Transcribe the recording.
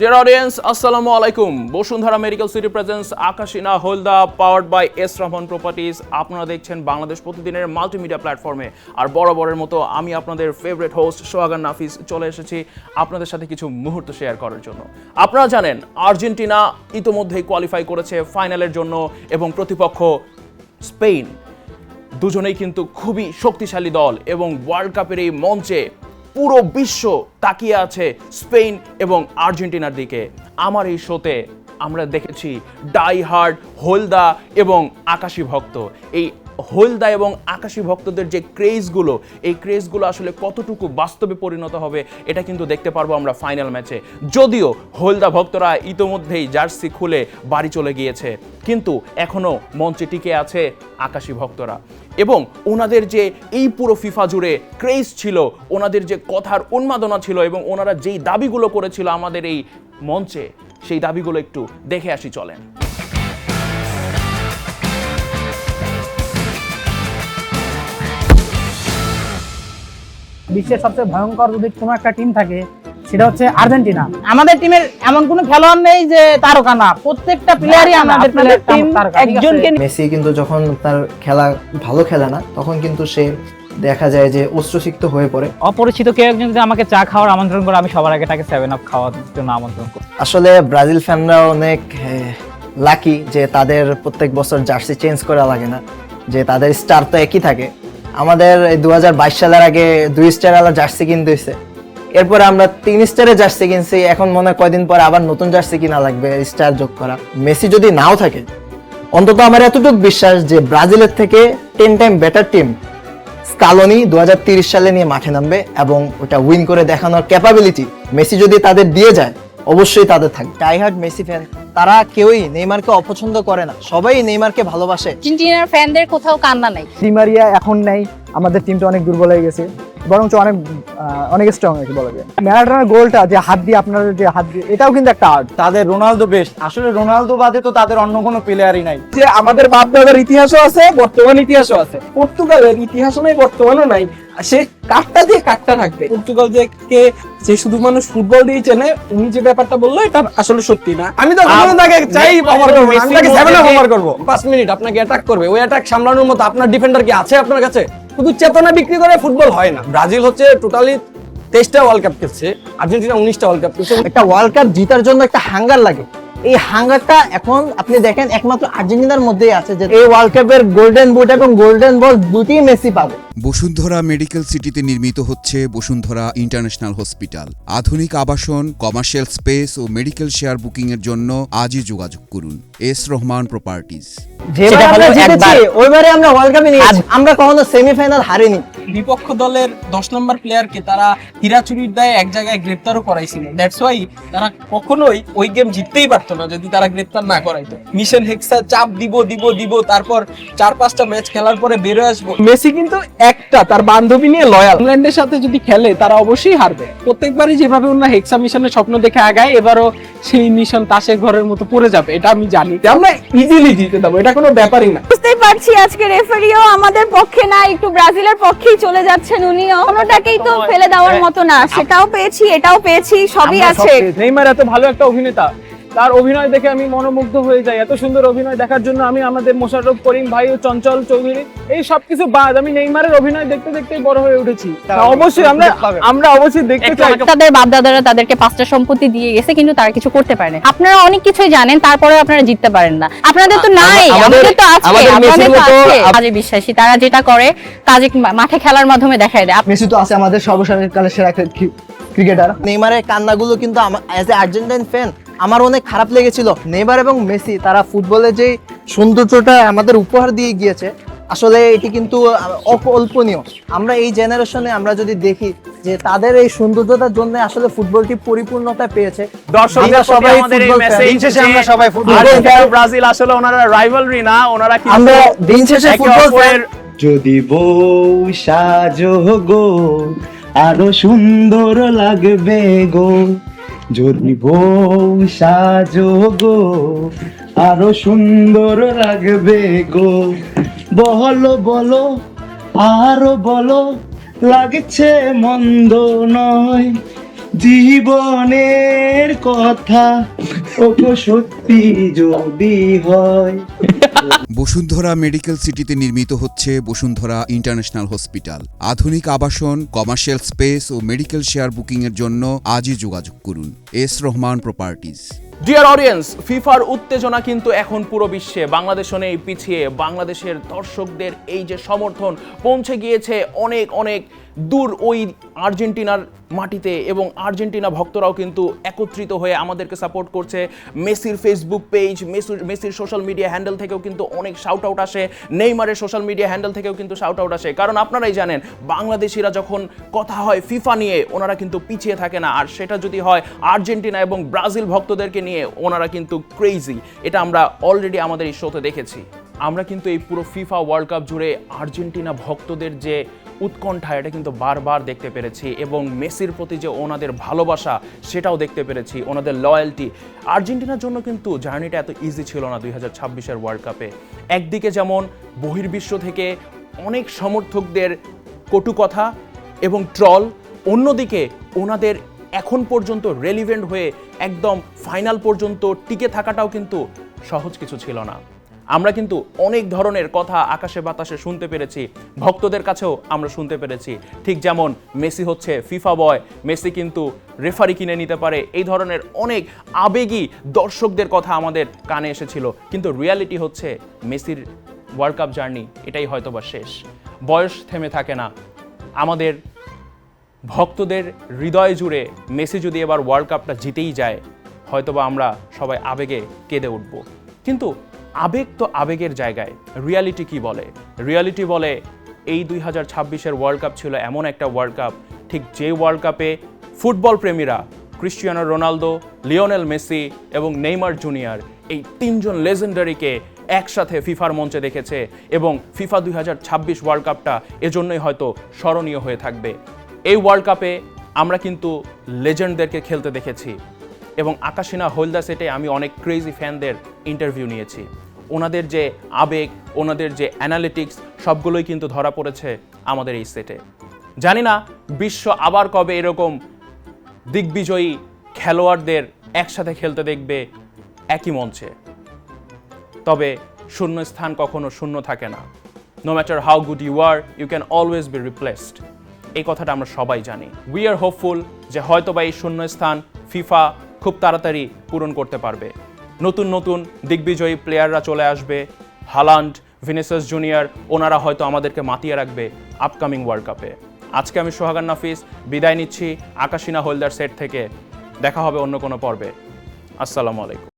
Dear audience, Assalamu alaikum. Bashundhara medical city presents আকাশিনা হোলদা powered by S Rahman properties. আপনারা দেখছেন বাংলাদেশ প্রতিদিনের মাল্টিমিডিয়া প্ল্যাটফর্মে। আর বরাবরের মতো আমি আপনাদের ফেভারিট হোস্ট সোহাগান নাফিস চলে এসেছি আপনাদের সাথে কিছু মুহূর্ত শেয়ার করার জন্য। আপনারা জানেন আর্জেন্টিনা ইতোমধ্যেই কোয়ালিফাই করেছে ফাইনালের জন্য এবং প্রতিপক্ষ স্পেন। দুজনেই কিন্তু খুবই শক্তিশালী দল এবং ওয়ার্ল্ড কাপের এই মঞ্চে পুরো বিশ্ব তাকিয়ে আছে স্পেন এবং আর্জেন্টিনার দিকে। আমার এই শোতে আমরা দেখেছি ডাই হার্ড হোলদা এবং আকাশী ভক্ত। এই হোলদা এবং আকাশী ভক্তদের যে ক্রেজগুলো, এই ক্রেজগুলো আসলে কতটুকু বাস্তবে পরিণত হবে এটা কিন্তু দেখতে পারবো আমরা ফাইনাল ম্যাচে। যদিও হোলদা ভক্তরা ইতোমধ্যেই জার্সি খুলে বাড়ি চলে গিয়েছে, কিন্তু এখনও মঞ্চে টিকে আছে আকাশী ভক্তরা। এবং ওনাদের যে এই পুরো ফিফা জুড়ে ক্রেজ ছিল, ওনাদের যে কথার উন্মাদনা ছিল এবং ওনারা যেই দাবিগুলো করেছিল আমাদের এই মঞ্চে, সেই দাবিগুলো একটু দেখে আসি চলেন। বিশ্বের সবচেয়ে ভয়ঙ্কর যদি কোনো একটা টিম থাকে সেটা হচ্ছে আর্জেন্টিনা। আমাদের টিমের এমন কোনো খেলোয়াড় নেই যে তারকা না, প্রত্যেকটা প্লেয়ারই আমাদের টিম একজনকে। মেসি কিন্তু যখন তার খেলা ভালো খেলে না তখন কিন্তু সে দেখা যায় যে অস্ত্রসিক্ত হয়ে পড়ে। অপরিচিত কেউ একজন যদি আমাকে চা খাওয়ার আমন্ত্রণ করে, আমি সবার আগে তাকে 7 আপ খাওয়ার জন্য আমন্ত্রণ করি। আসলে ব্রাজিল ফ্যানরা অনেক লাকি যে তাদের প্রত্যেক বছর জার্সি চেঞ্জ করা লাগে না, যে তাদের স্টার তো একই থাকে। আমাদের 2022 সালের আগে 2 স্টার আলা জার্সি কিনতে হয়েছে, এরপরে আমরা 3 স্টারের জার্সি কিনছি। এখন মনে হয় কয়দিন পর আবার নতুন জার্সি কিনা লাগবে স্টার যোগ করা। মেসি যদি নাও থাকে, অন্তত আমার এতটুকু বিশ্বাস যে ব্রাজিলের থেকে 10 টাইম বেটার টিম স্কালোনি 2030 সালে নিয়ে মাঠে নামবে এবং ওটা উইন করে দেখানোর ক্যাপাবিলিটি মেসি যদি তাদের দিয়ে যায়, অবশ্যই তাদের থাকবে। ডাইহার্ড মেসি ফ্যান তারা কেউই নেইমারকে অপছন্দ করে না, সবাই নেইমারকে ভালোবাসে। আর্জেন্টিনার ফ্যানদের কোথাও কান্না নাই। ডি মারিয়া এখন নেই, আমাদের টিমটা অনেক দুর্বল হয়ে গেছে, বরঞ্চ অনেক স্ট্রং হয়েছে বলা যায়। ম্যারাডোনার গোলটা যে হাত দিয়ে, আপনার যে হাত দিয়ে, এটাও কিন্তু একটা আর্ট। তাদের রোনালদো বেস্ট, আসলে রোনালদো বাদে তো তাদের অন্য কোনো প্লেয়ারই নাই। যে আমাদের বাপ দাদার ইতিহাসও আছে, বর্তমান ইতিহাসও আছে। পর্তুগালের ইতিহাসও নাই, বর্তমানও নাই। সে কাটটা দিয়ে কাটটা থাকবে। পর্তুগাল যে শুধু মানুষ ফুটবল দিয়ে চেনে, উনি যে ব্যাপারটা বললো এটা আসলে সত্যি না। আমি তো তাকে চাই ব্যবহার করবো, আমি তাকে 7 ব্যবহার করবো। 5 মিনিট আপনাকে অ্যাটাক করবে, ওই অ্যাটাক সামলানোর মতো আপনার ডিফেন্ডার কি আছে আপনার কাছে? শুধু চেতনা বিক্রি করে ফুটবল হয় না। ব্রাজিল হচ্ছে টোটালি 23টা ওয়ার্ল্ড কাপ খেলছে, আর্জেন্টিনা 19টা ওয়ার্ল্ড কাপ খেলছে। একটা ওয়ার্ল্ড কাপ জিতার জন্য একটা হাঙ্গার লাগে, এই হাঙ্গারটা এখন আপনি দেখেন একমাত্র আর্জেন্টিনার মধ্যেই আছে, যে এই ওয়ার্ল্ড কাপের গোল্ডেন বুট এবং গোল্ডেন বল দুটি মেসি পাবে। বসুন্ধরা মেডিকেল সিটিতে নির্মিত হচ্ছে বসুন্ধরা ইন্টারন্যাশনাল হসপিটাল। আধুনিক আবাসন, কমার্শিয়াল স্পেস ও মেডিকেল শেয়ার বুকিং এর জন্য আজই যোগাযোগ করুন এস রহমান প্রপার্টিজ। যেটা আমরা জিতেছি ওইবারে আমরা ওয়ার্ল্ড কাপে নিয়েছি, আমরা কখনো সেমিফাইনাল হারিনি। বিপক্ষ দলের 10 নম্বর প্লেয়ারকে তারা হীরা চুরির দায়ে এক জায়গায় গ্রেফতারও করাইছিল। দ্যাটস ওয়াই তারা কখনোই ওই গেম জিততেই পারতো না যদি তারা গ্রেফতার না করাইতো। মিশন হেক্সা চাপ দিব, তারপর 4-5টা ম্যাচ খেলার পরে বেরো আসবো। মেসি কিন্তু একটা তার বান্ধবী নিয়ে লয়াল। ইংল্যান্ডের সাথে যদি খেলে তারা অবশ্যই হারবে। প্রত্যেকবারই যেভাবে ওনারা হেক্সা মিশনের স্বপ্ন দেখে আগায়, এবারও সেই মিশন তাসের ঘরের মতো পড়ে যাবে, এটা আমি জানি। আমরা ইজিলি জিতে দেবো, এটা কোনো ব্যাপারই না। বুঝতেই পারছি আজকে রেফারিও আমাদের পক্ষে না, একটু ব্রাজিলের পক্ষেই চলে যাচ্ছেন উনিও। কোনোটাকেই তো ফেলে দেওয়ার মতো না, সেটাও পেয়েছি, এটাও পেয়েছি, সবই আছে। নেইমার এত ভালো একটা অভিনেতা, তার অভিনয় দেখে আমি মনোমুগ্ধ হয়ে যাই। এত সুন্দর অভিনয় দেখার জন্য আমি আমাদের মোশাররফ করিম ভাই ও চঞ্চল চৌধুরী এই সবকিছু বাদ আমি নেইমারের অভিনয় দেখতে দেখতে বড় হয়ে উঠেছি। অবশ্যই আমরা অবশ্যই দেখতে চাই। তাদের বাপ দাদারা তাদেরকে 5টা সম্পত্তি দিয়ে গেছে, কিন্তু তারা কিছু করতে পারে না। আপনারা অনেক কিছুই জানেন, তারপরে আপনারা জিততে পারেন না। আপনাদের তো নাই, আমাদের তো আছে, আমাদের তো আছে। কাজে বিশ্বাসী, তারা যেটা করে কাজে মাঠে খেলার মাধ্যমে দেখায় দেয়। মেসি তো আছে আমাদের সর্বকালের সেরা ক্রিকেটার। নেইমারের কান্নাগুলো কিন্তু অ্যাজ এ আর্জেন্টাইন ফ্যান আমার অনেক খারাপ লেগেছিল। নেইমার এবং মেসি তারা ফুটবলে যে সৌন্দর্যটা আমাদের উপহার দিয়ে গিয়েছে, আসলে এটি কিন্তু অকল্পনীয়। আমরা এই জেনারেশনে আমরা যদি দেখি যে তাদের এই সৌন্দর্যতার জন্য আসলে ফুটবলটি পরিপূর্ণতা পেয়েছে। দর্শকরা সবাই আমাদের এই মেসেজ শেষে আমরা সবাই ফুটবল ব্রাজিল আসলে ওনারা রাইভালরি না, ওনারা কিন্তু আমরা দিন শেষে ফুটবল ফ্যান। যদি বউ সাজো গো আরো সুন্দর লাগবে গো, যদি বউ সাজো গো আরো সুন্দর লাগবে গো, বলো বলো আরো বলো লাগছে মন্দ নয়, জীবনের কথা ওগো সত্যি যদি হয়। বসুন্ধরা মেডিকেল সিটিতে নির্মিত হচ্ছে বসুন্ধরা ইন্টারন্যাশনাল হসপিটাল। আধুনিক আবাসন, কমার্শিয়াল স্পেস ও মেডিকেল শেয়ার বুকিংয়ের জন্য আজই যোগাযোগ করুন S Rahman properties. Dear audience, ফিফার উত্তেজনা কিন্তু এখন পুরো বিশ্বে, বাংলাদেশও নেই পিছিয়ে। বাংলাদেশের দর্শকদের এই যে সমর্থন পৌঁছে গিয়েছে অনেক অনেক দূর ওই আর্জেন্টিনার মাটিতে, এবং আর্জেন্টিনা ভক্তরাও কিন্তু একত্রিত হয়ে আমাদেরকে সাপোর্ট করছে। মেসির ফেসবুক পেজ, মেসির সোশ্যাল মিডিয়া হ্যান্ডেল থেকেও কিন্তু অনেক শাউট আউট আসে, নেইমারের সোশ্যাল মিডিয়া হ্যান্ডেল থেকেও কিন্তু শাউট আউট আসে। কারণ আপনারাই জানেন, বাংলাদেশিরা যখন কথা হয় ফিফা নিয়ে, ওনারা কিন্তু পিছিয়ে থাকে না। আর সেটা যদি হয় আর্জেন্টিনা এবং ব্রাজিল ভক্তদেরকে নিয়ে, ওনারা কিন্তু ক্রেজি। এটা আমরা অলরেডি আমাদের এই শোতে দেখেছি। আমরা কিন্তু এই পুরো ফিফা ওয়ার্ল্ড কাপ জুড়ে আর্জেন্টিনা ভক্তদের যে উৎকণ্ঠা, এটা কিন্তু বারবার দেখতে পেরেছি, এবং মেসির প্রতি যে ওনাদের ভালোবাসা সেটাও দেখতে পেরেছি, ওনাদের লয়্যালটি। আর্জেন্টিনার জন্য কিন্তু জার্নিটা এত ইজি ছিল না 2026-এর ওয়ার্ল্ড কাপে। একদিকে যেমন বহির্বিশ্ব থেকে অনেক সমর্থকদের কটু কথা এবং ট্রল, অন্যদিকে ওনাদের এখন পর্যন্ত রেলিভেন্ট হয়ে একদম ফাইনাল পর্যন্ত টিকে থাকাটাও কিন্তু সহজ কিছু ছিল না। আমরা কিন্তু অনেক ধরনের কথা আকাশে বাতাসে শুনতে পেরেছি, ভক্তদের কাছেও আমরা শুনতে পেরেছি। ঠিক যেমন মেসি হচ্ছে ফিফা বয়, মেসি কিন্তু রেফারি কিনে নিতে পারে, এই ধরনের অনেক আবেগী দর্শকদের কথা আমাদের কানে এসেছিল। কিন্তু রিয়ালিটি হচ্ছে মেসির ওয়ার্ল্ড কাপ জার্নি এটাই হয়তোবা শেষ। বয়স থেমে থাকে না। আমাদের ভক্তদের হৃদয় জুড়ে মেসি যদি এবার ওয়ার্ল্ড কাপটা জিতেই যায়, হয়তোবা আমরা সবাই আবেগে কেঁদে উঠব। কিন্তু আবেগ তো আবেগের জায়গায়, রিয়ালিটি কি বলে? রিয়ালিটি বলে এই 2026-এর ওয়ার্ল্ড কাপ ছিল এমন একটা ওয়ার্ল্ড কাপ, ঠিক যে ওয়ার্ল্ড কাপে ফুটবল প্রেমীরা ক্রিস্টিয়ানো রোনালদো, লিওনেল মেসি এবং নেইমার জুনিয়র, এই তিনজন লেজেন্ডারিকে একসাথে ফিফার মঞ্চে দেখেছে। এবং ফিফা 2026 ওয়ার্ল্ড কাপটা এজন্যই হয়তো স্মরণীয় হয়ে থাকবে। এই ওয়ার্ল্ড কাপে আমরা কিন্তু লেজেন্ডদেরকে খেলতে দেখেছি, এবং আকাশিনা হোলদা সেটে আমি অনেক ক্রেজি ফ্যানদের ইন্টারভিউ নিয়েছি। ওনাদের যে আবেগ, ওনাদের যে অ্যানালিটিক্স, সবগুলোই কিন্তু ধরা পড়েছে আমাদের এই সেটে। জানি না বিশ্ব আবার কবে এরকম দিগ্বিজয়ী খেলোয়াড়দের একসাথে খেলতে দেখবে একই মঞ্চে। তবে শূন্য স্থান কখনো শূন্য থাকে না। No matter how good you are, you can always be replaced. এই কথাটা আমরা সবাই জানি। উই আর হোপফুল যে হয়তোবা এই শূন্য স্থান ফিফা খুব তাড়াতাড়ি পূরণ করতে পারবে। নতুন নতুন দিগ্বিজয়ী প্লেয়াররা চলে আসবে, হালান্ড, ভিনিসিয়াস জুনিয়র, ওনারা হয়তো আমাদেরকে মাতিয়ে রাখবে আপকামিং ওয়ার্ল্ড কাপে। আজকে আমি সোহাগান নাফিস বিদায় নিচ্ছি আকাশিনা হোলদার সেট থেকে। দেখা হবে অন্য কোনো পর্বে। আসসালামু আলাইকুম।